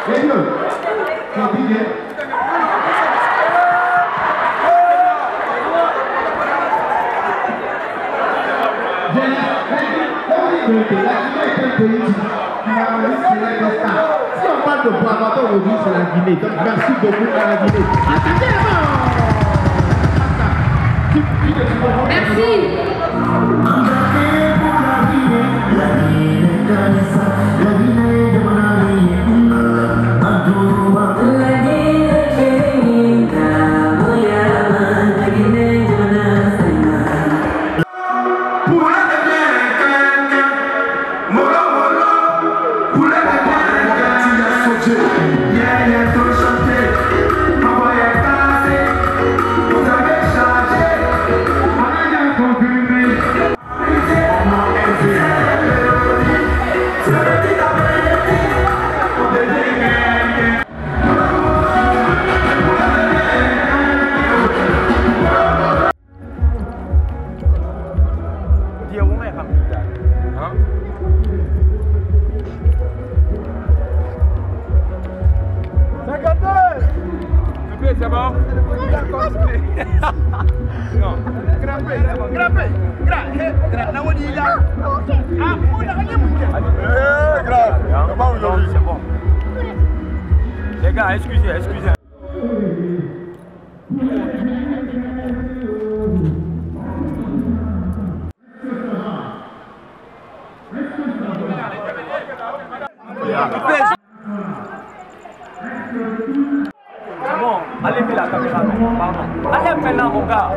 Si on parle de Boisbaton aujourd'hui, c'est la Guinée. Donc merci beaucoup à la Guinée. Merci. C'est bon? Non. C'est bon. Les gars, excusez. C'est bon, allez la caméra, pardon. Allez maintenant mon gars.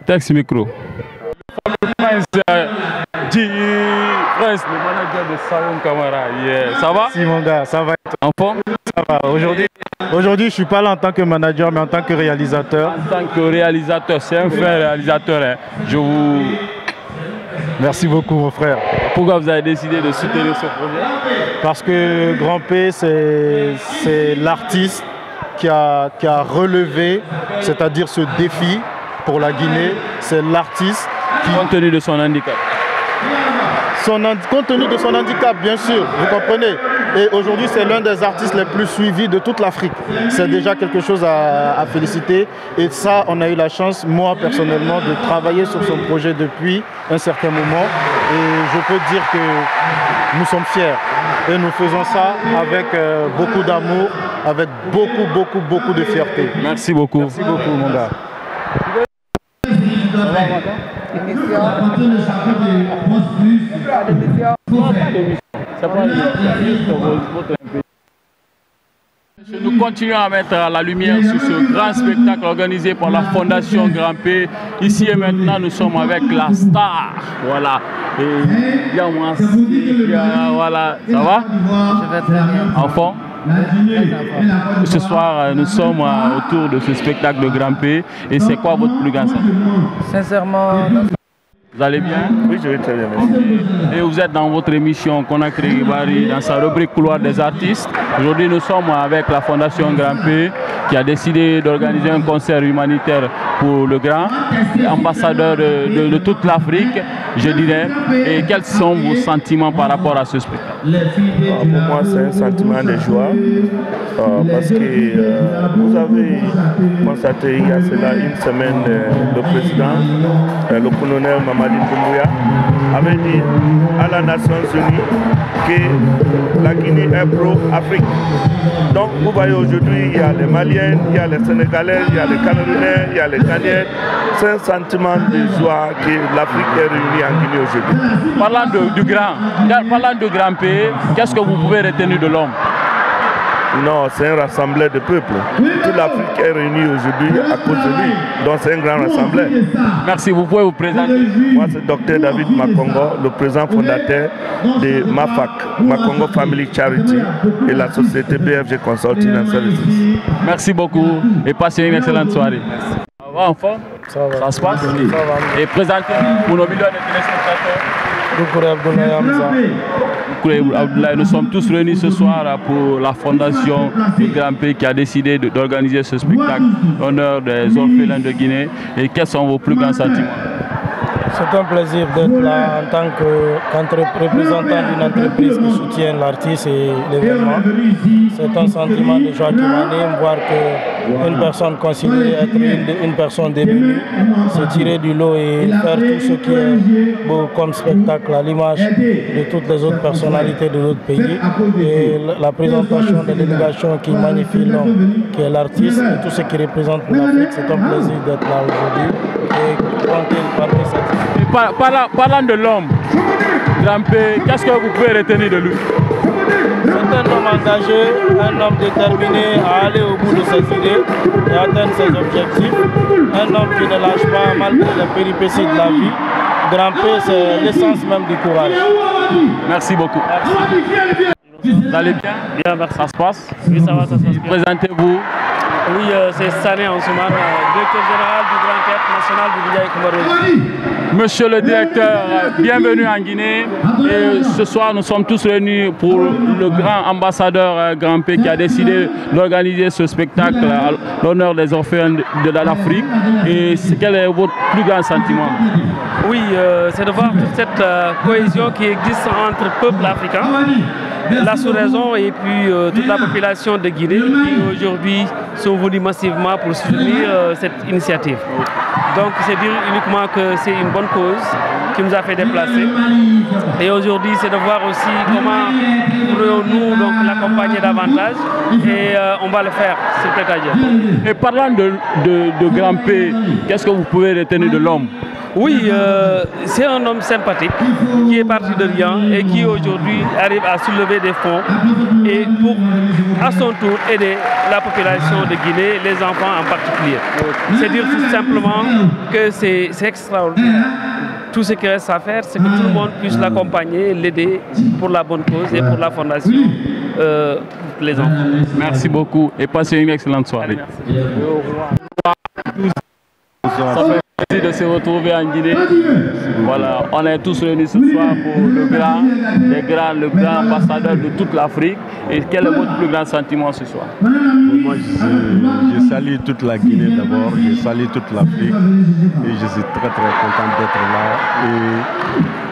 Texte micro. Prince, le manager de Sayon Camara. Yeah. Ça va? Si mon gars, ça va. En forme? Ça va. Aujourd'hui, je suis pas là en tant que manager, mais en tant que réalisateur. En tant que réalisateur, c'est un vrai réalisateur. Hein. Je vous... Merci beaucoup, mon frère. Pourquoi vous avez décidé de soutenir ce projet? Parce que Grand P, c'est l'artiste qui a relevé, c'est-à-dire ce défi pour la Guinée. C'est l'artiste qui... Compte tenu de son handicap. Compte tenu de son handicap, bien sûr, vous comprenez. Et aujourd'hui, c'est l'un des artistes les plus suivis de toute l'Afrique. C'est déjà quelque chose à féliciter. Et ça, on a eu la chance, moi personnellement, de travailler sur son projet depuis un certain moment. Et je peux dire que nous sommes fiers. Et nous faisons ça avec beaucoup d'amour, avec beaucoup de fierté. Merci beaucoup. Merci beaucoup, mon gars. Nous continuons à mettre la lumière sur ce grand spectacle organisé par la Fondation Grand P. Ici et maintenant, nous sommes avec la star. Voilà. Et voilà. Ça va? Je vais très bien. Enfant? Ce soir, nous sommes autour de ce spectacle de Grand P. Et c'est quoi votre plus grand sentiment? Sincèrement, vous allez bien? Oui, je vais très bien, merci. Et vous êtes dans votre émission Conakry Ribari, dans sa rubrique Couloir des artistes. Aujourd'hui, nous sommes avec la Fondation Grand P qui a décidé d'organiser un concert humanitaire pour le Grand, ambassadeur de toute l'Afrique, je dirais. Et quels sont vos sentiments par rapport à ce spectacle? Pour moi, c'est un sentiment de joie parce que vous avez constaté il y a cela une semaine, le président, le colonel Mamadou Mamadi Doumbouya, avait dit à la Nations Unies que la Guinée est pro-Afrique. Donc vous voyez aujourd'hui, il y a les Maliens, il y a les Sénégalais, il y a les Camerounais, il y a les Ghanéens. C'est un sentiment de joie que l'Afrique est réunie en Guinée aujourd'hui. Parlant de grand pays, qu'est-ce que vous pouvez retenir de l'homme? Non, c'est un rassemblement de peuples. Toute l'Afrique est réunie aujourd'hui à cause de lui. Donc c'est un grand rassemblement. Merci, vous pouvez vous présenter. Moi c'est Dr David Makongo, le président fondateur de MAFAC, Makongo Family Charity et la société BFG Consulting and Services. Merci beaucoup et passez une excellente soirée. Enfin, ça se passe. Et présentez pour nos millions de téléspectateurs. Nous sommes tous réunis ce soir pour la fondation du Grand Pays qui a décidé d'organiser ce spectacle en l'honneur des orphelins de Guinée. Et quels sont vos plus grands sentiments? C'est un plaisir d'être là en tant que représentant d'une entreprise qui soutient l'artiste et l'événement. C'est un sentiment de joie qui m'anime, voir qu'une personne considérée être une personne démunie se tirer du lot et faire tout ce qui est beau comme spectacle à l'image de toutes les autres personnalités de notre pays. Et la présentation des délégations qui magnifie l'homme, qui est l'artiste, et tout ce qui représente l'Afrique, c'est un plaisir d'être là aujourd'hui. Et parlant de l'homme, Grand Pays, qu'est-ce que vous pouvez retenir de lui? C'est un homme engagé, un homme déterminé à aller au bout de ses idées et atteindre ses objectifs. Un homme qui ne lâche pas malgré les péripéties de la vie. Grand Pays, c'est l'essence même du courage. Merci beaucoup. Merci. Vous allez bien? Bien, merci. Ça se passe? Oui, ça va, ça se passe bien. Présentez-vous. Oui, c'est Sané Ansoumana, directeur général du Grand Théâtre National du Bidiaye Koumarouz. Monsieur le directeur, bienvenue en Guinée. Et ce soir, nous sommes tous réunis pour le grand ambassadeur Grand Pays qui a décidé d'organiser ce spectacle à l'honneur des orphelins de l'Afrique. Et quel est votre plus grand sentiment? Oui, c'est de voir toute cette cohésion qui existe entre peuples africains, la sous-région et puis toute la population de Guinée qui aujourd'hui sont venus massivement pour soutenir cette initiative. Donc c'est dire uniquement que c'est une bonne cause qui nous a fait déplacer. Et aujourd'hui c'est de voir aussi comment pourrions-nous donc l'accompagner davantage et on va le faire, s'il plaît à dire. Et parlant de Grand Pays, qu'est-ce que vous pouvez retenir de l'homme? Oui, c'est un homme sympathique qui est parti de rien et qui aujourd'hui arrive à soulever des fonds et pour à son tour aider la population de Guinée, les enfants en particulier. C'est dire tout simplement que c'est extraordinaire. Tout ce qui reste à faire, c'est que tout le monde puisse l'accompagner, l'aider pour la bonne cause et pour la fondation pour les enfants. Merci beaucoup et passez une excellente soirée. Ça fait plaisir de se retrouver en Guinée. Voilà, on est tous réunis ce soir pour le grand ambassadeur de toute l'Afrique. Et quel est votre plus grand sentiment ce soir? Moi, je salue toute la Guinée d'abord, je salue toute l'Afrique et je suis très content d'être là.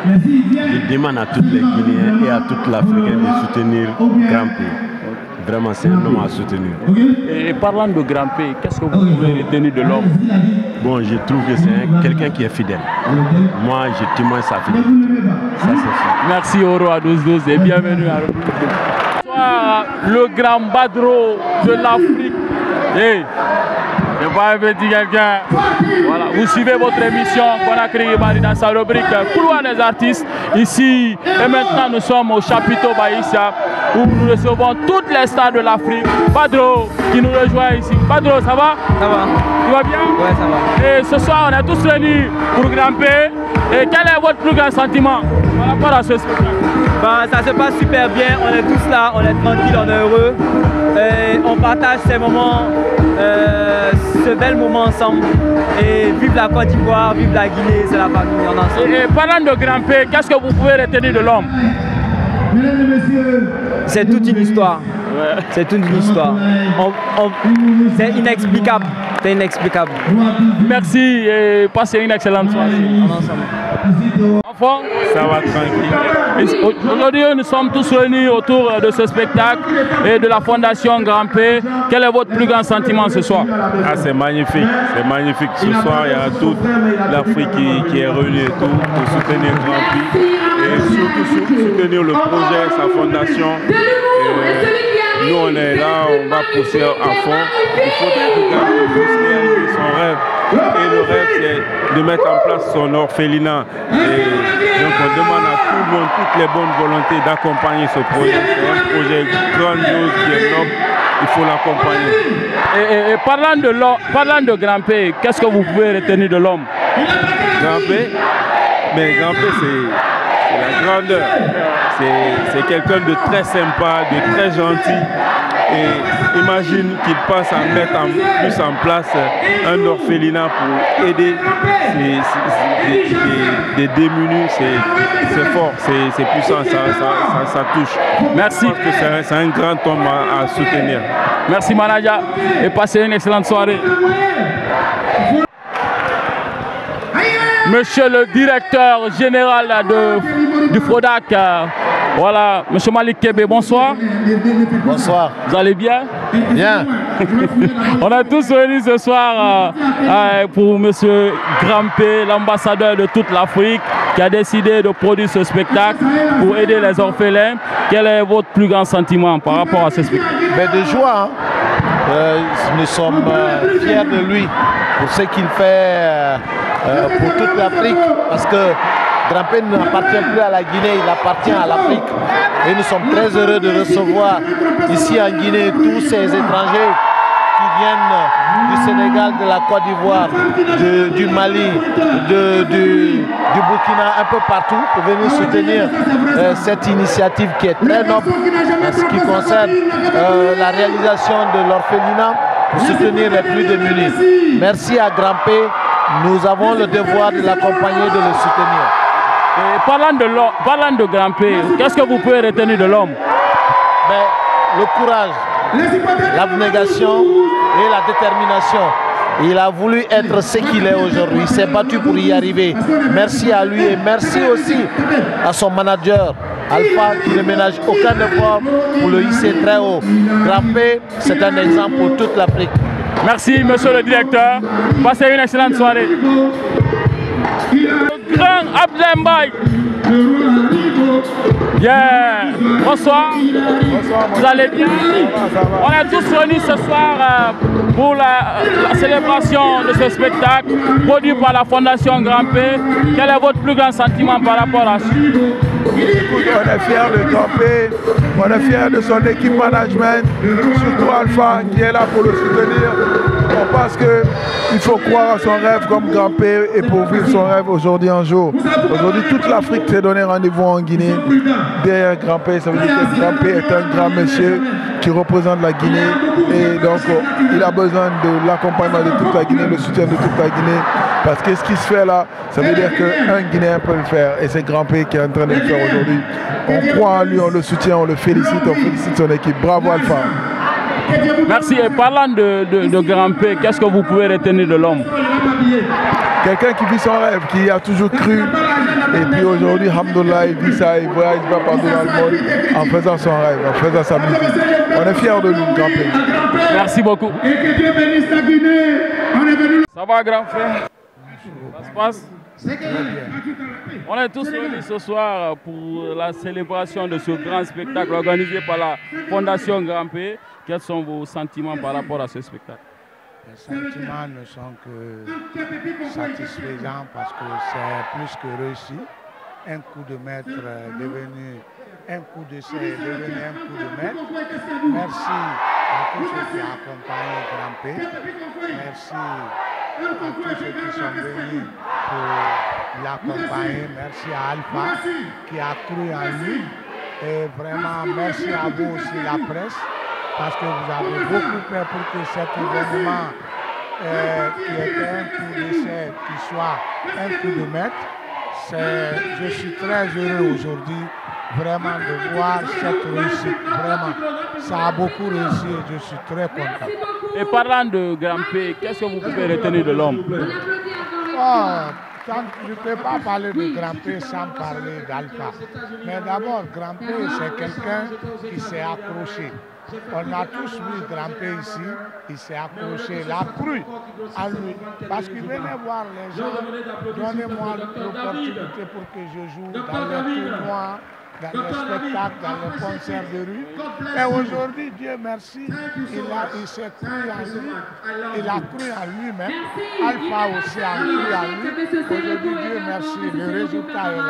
Et je demande à tous les Guinéens et à toute l'Afrique de soutenir Grand Pays. Vraiment, c'est un homme à soutenir. Et parlant de Grand Pays, qu'est-ce que vous pouvez retenir de l'homme? Bon, je trouve que c'est quelqu'un qui est fidèle. Moi, je témoigne sa fidélité. Ça, c'est sûr. Merci au roi 12-12 et bienvenue à Bonsoir, le grand Badro de l'Afrique. Hey, je vais pas petit quelqu'un. Voilà, vous suivez votre émission Conakry Ribari dans sa rubrique Couloir des artistes. Ici et maintenant, nous sommes au chapiteau Baïsia où nous recevons toutes les stars de l'Afrique. Badro qui nous rejoint ici. Badro, ça va? Ça va. Tu vas bien? Ouais, ça va. Et ce soir, on est tous réunis pour Grand Pays. Et quel est votre plus grand sentiment par rapport à ce spectacle? Ben, ça se passe super bien, on est tous là, on est tranquille, on est heureux. Et on partage ces moments, ce bel moment ensemble. Et vive la Côte d'Ivoire, vive la Guinée, c'est la famille, on est ensemble. Et parlant de Grand Pays, qu'est-ce que vous pouvez retenir de l'homme? C'est toute une histoire. Ouais. C'est toute une histoire. C'est inexplicable. C'est inexplicable. Merci et passez une excellente soirée. On est ensemble. Ça va tranquille. Aujourd'hui, nous sommes tous réunis autour de ce spectacle et de la Fondation Grand P. Quel est votre plus grand sentiment ce soir? Ah, c'est magnifique, c'est magnifique. Ce soir, il y a toute l'Afrique qui est réunie et tout pour soutenir Grand P et surtout soutenir le projet, sa fondation. Nous, on est là, on va pousser à fond. Il faut que Grand P puisse réaliser son rêve. Et le rêve, c'est de mettre en place son orphelinat. Et donc, on demande à tout le monde, toutes les bonnes volontés d'accompagner ce projet. C'est un projet grandiose qui est noble. Il faut l'accompagner. Et parlant de Grand P, qu'est-ce que vous pouvez retenir de l'homme? Grand P, mais Grand P, c'est la grandeur. C'est quelqu'un de très sympa, de très gentil. Et imagine qu'il passe à mettre plus en place un orphelinat pour aider des démunis. C'est fort, c'est puissant, ça touche. Merci. Je pense que c'est un grand homme à soutenir. Merci Manaja et passez une excellente soirée. Monsieur le directeur général du FRODAC, voilà, monsieur Malik Kébé, bonsoir. Bonsoir. Vous allez bien? Bien. On est tous venus ce soir pour monsieur Grand P, l'ambassadeur de toute l'Afrique, qui a décidé de produire ce spectacle pour aider les orphelins. Quel est votre plus grand sentiment par rapport à ce spectacle? De joie. Nous sommes fiers de lui pour ce qu'il fait pour toute l'Afrique, parce que Grand P n'appartient plus à la Guinée, il appartient à l'Afrique. Et nous sommes très heureux de recevoir ici en Guinée tous ces étrangers qui viennent du Sénégal, de la Côte d'Ivoire, du Mali, du Burkina, un peu partout pour venir soutenir cette initiative qui est très noble en ce qui concerne la réalisation de l'orphelinat pour soutenir les plus démunis. Merci à Grand P, nous avons le devoir de l'accompagner, de le soutenir. Et parlant de Grand P, qu'est-ce que vous pouvez retenir de l'homme? Le courage, l'abnégation et la détermination. Il a voulu être ce qu'il est aujourd'hui. Il s'est battu pour y arriver. Merci à lui et merci aussi à son manager, Alpha, qui ne ménage aucun effort pour le hisser très haut. Grand P, c'est un exemple pour toute l'Afrique. Merci, monsieur le directeur. Passez une excellente soirée. Le grand Abdembaï. Bien. Bonsoir. Bonsoir. Vous allez bien? On est tous réunis ce soir pour la célébration de ce spectacle produit par la Fondation Grand P. Quel est votre plus grand sentiment par rapport à ça? Écoute, on est fiers de Grand P, on est fiers de son équipe management, surtout Alpha qui est là pour le soutenir. On pense qu'il faut croire à son rêve comme Grand P et pour vivre son rêve aujourd'hui en jour. Aujourd'hui, toute l'Afrique s'est donné rendez-vous en Guinée. Derrière Grand P, ça veut dire que Grand P est un grand monsieur qui représente la Guinée et donc il a besoin de l'accompagnement de toute la Guinée, le soutien de toute la Guinée. Parce que ce qui se fait là, ça veut dire qu'un Guinéen peut le faire et c'est Grand P qui est en train de le faire aujourd'hui. On croit en lui, on le soutient, on le félicite, on félicite son équipe. Bravo Alpha. Merci. Et parlant de Grand P, qu'est-ce que vous pouvez retenir de l'homme? Quelqu'un qui vit son rêve, qui a toujours cru. Et puis aujourd'hui, alhamdoulilah, il vit ça, il voyage, il va partout dans le monde en faisant son rêve, en faisant sa musique. On est fiers de lui, Grand P. Merci beaucoup. Ça va, Grand Frère? Ça se passe? On est tous réunis ce soir pour la célébration de ce grand spectacle organisé par la Fondation Grand P. Quels sont vos sentiments par rapport à ce spectacle? Les sentiments ne sont que satisfaisants parce que c'est plus que réussi. Un coup de maître devenu un coup d'essai, devenu un coup de maître. Merci à tous ceux qui accompagnent Grand P. Merci à tous ceux qui sont venus pour l'accompagner. Merci à Alpha qui a cru en lui. Et vraiment, merci à vous aussi, la presse, parce que vous avez beaucoup fait pour que cet événement qui était un coup d'essai, qui soit un coup de maître. Je suis très heureux aujourd'hui, vraiment, de voir cette réussite. Vraiment, ça a beaucoup réussi et je suis très content. Et parlant de Grand P, qu'est-ce que vous pouvez retenir de l'homme? Je ne peux pas parler de Grand-P sans parler d'Alpha. Mais d'abord, Grand-P, c'est quelqu'un qui s'est accroché. On a tous vu Grand-P ici, il s'est accroché, il a cru à lui. Parce qu'il venait voir les gens, donnez-moi l'opportunité pour que je joue dans les tournois, dans les spectacles, dans les concerts de rue. Et aujourd'hui, Dieu merci, il s'est cru en lui, il a cru en lui-même. Alpha aussi a cru en lui. Aujourd'hui, Dieu merci, le résultat est là.